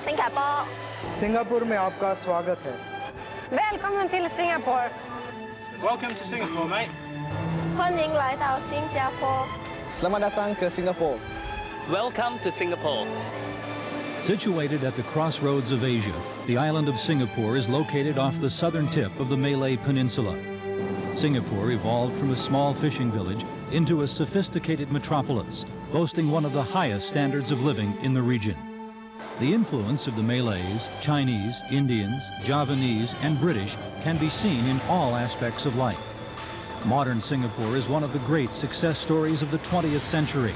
Singapore. Singapore में आपका स्वागत है. Welcome to Singapore. Welcome to Singapore, mate. 欢迎来到新加坡. Selamat datang ke Singapore. Welcome to Singapore. Situated at the crossroads of Asia, the island of Singapore is located off the southern tip of the Malay Peninsula. Singapore evolved from a small fishing village into a sophisticated metropolis, boasting one of the highest standards of living in the region. The influence of the Malays, Chinese, Indians, Javanese, and British can be seen in all aspects of life. Modern Singapore is one of the great success stories of the 20th century.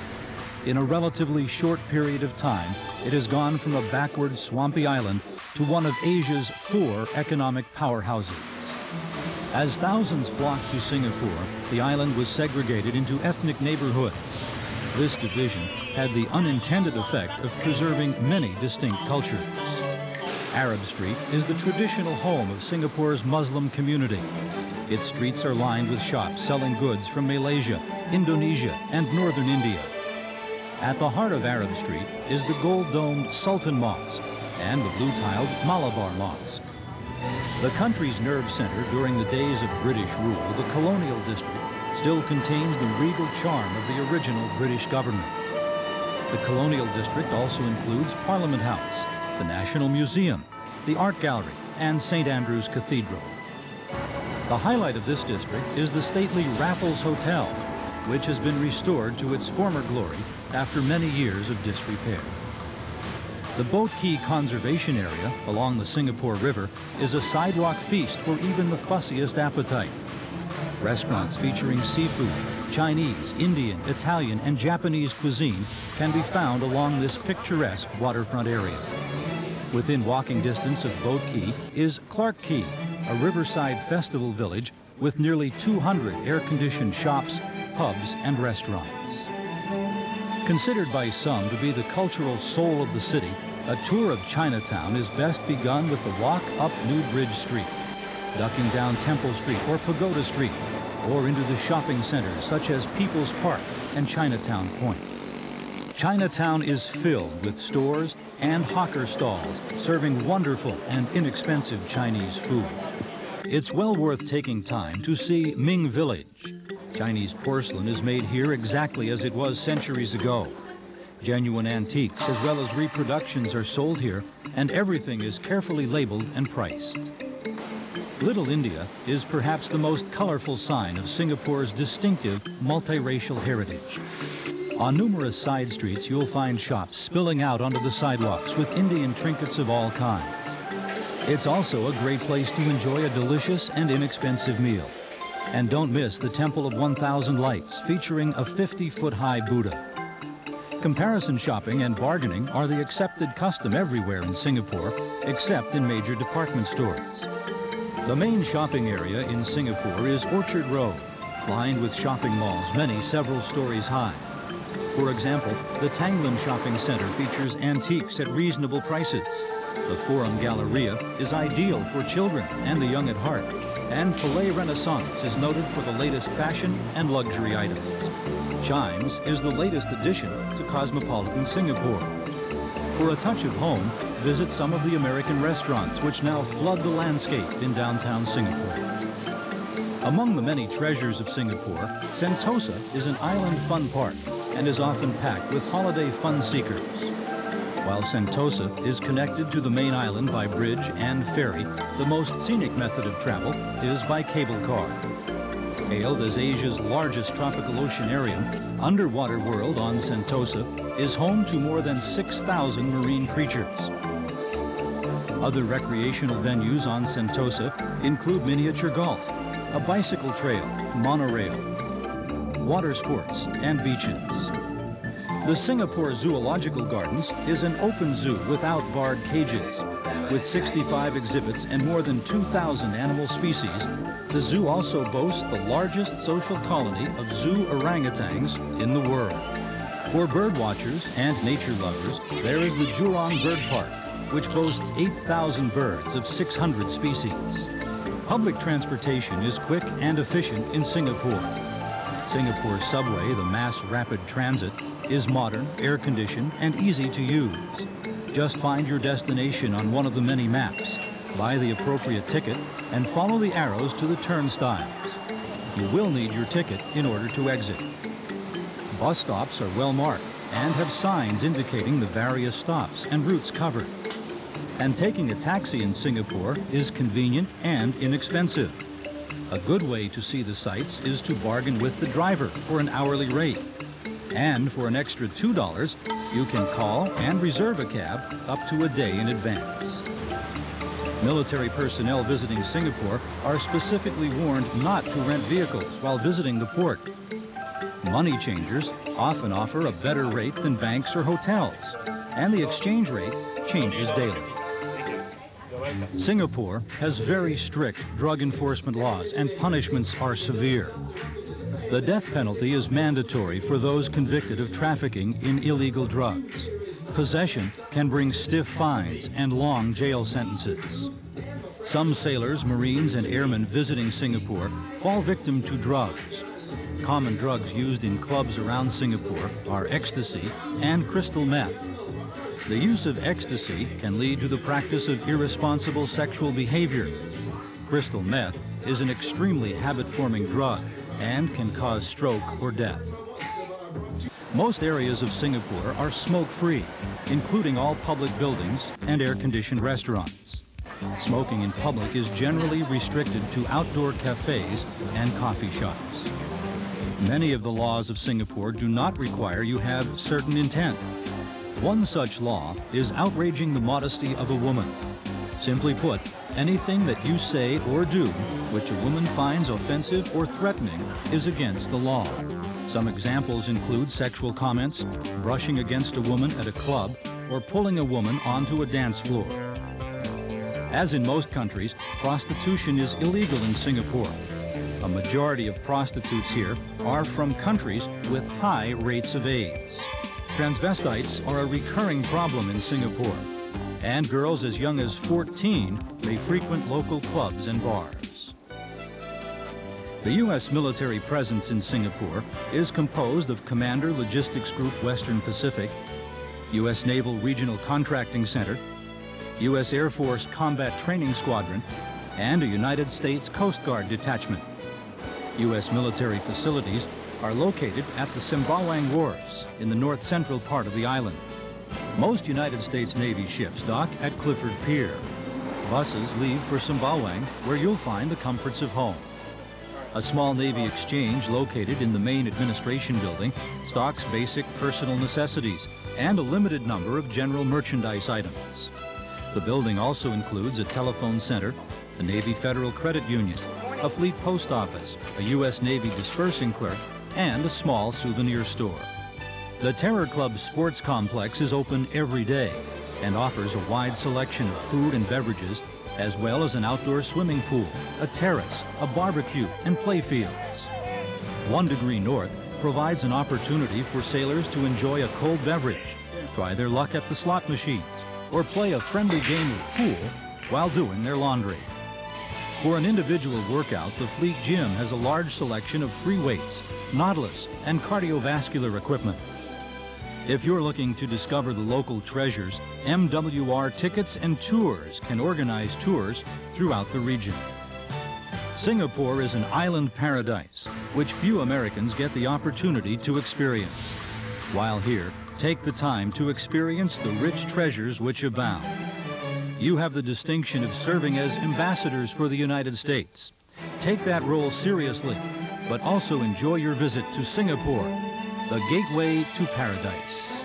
In a relatively short period of time, it has gone from a backward, swampy island to one of Asia's 4 economic powerhouses. As thousands flocked to Singapore, the island was segregated into ethnic neighborhoods. This division had the unintended effect of preserving many distinct cultures. Arab Street is the traditional home of Singapore's Muslim community. Its streets are lined with shops selling goods from Malaysia, Indonesia, and northern India. At the heart of Arab Street is the gold-domed Sultan Mosque and the blue-tiled Malabar Mosque. The country's nerve center during the days of British rule, the colonial district, still contains the regal charm of the original British government. The colonial district also includes Parliament House, the National Museum, the Art Gallery, and St. Andrew's Cathedral. The highlight of this district is the stately Raffles Hotel, which has been restored to its former glory after many years of disrepair. The Boat Quay Conservation Area along the Singapore River is a sidewalk feast for even the fussiest appetite. Restaurants featuring seafood, Chinese, Indian, Italian, and Japanese cuisine can be found along this picturesque waterfront area. Within walking distance of Boat Quay is Clarke Quay, a riverside festival village with nearly 200 air-conditioned shops, pubs, and restaurants. Considered by some to be the cultural soul of the city, a tour of Chinatown is best begun with the walk up New Bridge Street, ducking down Temple Street or Pagoda Street, or into the shopping centers such as People's Park and Chinatown Point. Chinatown is filled with stores and hawker stalls serving wonderful and inexpensive Chinese food. It's well worth taking time to see Ming Village. Chinese porcelain is made here exactly as it was centuries ago. Genuine antiques as well as reproductions are sold here, and everything is carefully labeled and priced. Little India is perhaps the most colorful sign of Singapore's distinctive multiracial heritage. On numerous side streets, you'll find shops spilling out onto the sidewalks with Indian trinkets of all kinds. It's also a great place to enjoy a delicious and inexpensive meal. And don't miss the Temple of 1,000 Lights, featuring a 50-foot-high Buddha. Comparison shopping and bargaining are the accepted custom everywhere in Singapore, except in major department stores. The main shopping area in Singapore is Orchard Road, lined with shopping malls, many several stories high. For example, the Tanglin Shopping Center features antiques at reasonable prices. The Forum Galleria is ideal for children and the young at heart. And Palais Renaissance is noted for the latest fashion and luxury items. Chimes is the latest addition to cosmopolitan Singapore. For a touch of home, visit some of the American restaurants which now flood the landscape in downtown Singapore. Among the many treasures of Singapore, Sentosa is an island fun park and is often packed with holiday fun seekers. While Sentosa is connected to the main island by bridge and ferry, the most scenic method of travel is by cable car. Hailed as Asia's largest tropical ocean area, Underwater World on Sentosa is home to more than 6,000 marine creatures. Other recreational venues on Sentosa include miniature golf, a bicycle trail, monorail, water sports, and beaches. The Singapore Zoological Gardens is an open zoo without barred cages. With 65 exhibits and more than 2,000 animal species, the zoo also boasts the largest social colony of zoo orangutans in the world. For bird watchers and nature lovers, there is the Jurong Bird Park, which boasts 8,000 birds of 600 species. Public transportation is quick and efficient in Singapore. Singapore's subway, the Mass Rapid Transit, is modern, air-conditioned, and easy to use. Just find your destination on one of the many maps, buy the appropriate ticket, and follow the arrows to the turnstiles. You will need your ticket in order to exit. Bus stops are well marked and have signs indicating the various stops and routes covered. And taking a taxi in Singapore is convenient and inexpensive. A good way to see the sights is to bargain with the driver for an hourly rate. And for an extra $2, you can call and reserve a cab up to a day in advance. Military personnel visiting Singapore are specifically warned not to rent vehicles while visiting the port. Money changers often offer a better rate than banks or hotels, and the exchange rate changes daily. Singapore has very strict drug enforcement laws, and punishments are severe. The death penalty is mandatory for those convicted of trafficking in illegal drugs. Possession can bring stiff fines and long jail sentences. Some sailors, Marines, and airmen visiting Singapore fall victim to drugs. Common drugs used in clubs around Singapore are ecstasy and crystal meth. The use of ecstasy can lead to the practice of irresponsible sexual behavior. Crystal meth is an extremely habit-forming drug and can cause stroke or death. Most areas of Singapore are smoke-free, including all public buildings and air-conditioned restaurants. Smoking in public is generally restricted to outdoor cafes and coffee shops. Many of the laws of Singapore do not require you have certain intent. One such law is outraging the modesty of a woman. Simply put, anything that you say or do which a woman finds offensive or threatening is against the law. Some examples include sexual comments, brushing against a woman at a club, or pulling a woman onto a dance floor. As in most countries, prostitution is illegal in Singapore. A majority of prostitutes here are from countries with high rates of AIDS. Transvestites are a recurring problem in Singapore, and girls as young as 14 may frequent local clubs and bars. The U.S. military presence in Singapore is composed of Commander Logistics Group Western Pacific, U.S. Naval Regional Contracting Center, U.S. Air Force Combat Training Squadron, and a United States Coast Guard detachment. U.S. military facilities are located at the Sembawang Wharves in the north-central part of the island. Most United States Navy ships dock at Clifford Pier. Buses leave for Sembawang, where you'll find the comforts of home. A small Navy exchange located in the main administration building stocks basic personal necessities and a limited number of general merchandise items. The building also includes a telephone center, the Navy Federal Credit Union, a fleet post office, a U.S. Navy dispersing clerk, and a small souvenir store. The Terror Club Sports Complex is open every day and offers a wide selection of food and beverages, as well as an outdoor swimming pool, a terrace, a barbecue, and play fields. 1 Degree North provides an opportunity for sailors to enjoy a cold beverage, try their luck at the slot machines, or play a friendly game of pool while doing their laundry. For an individual workout, the Fleet Gym has a large selection of free weights, Nautilus, and cardiovascular equipment. If you're looking to discover the local treasures, MWR Tickets and Tours can organize tours throughout the region. Singapore is an island paradise, which few Americans get the opportunity to experience. While here, take the time to experience the rich treasures which abound. You have the distinction of serving as ambassadors for the United States. Take that role seriously, but also enjoy your visit to Singapore, the gateway to paradise.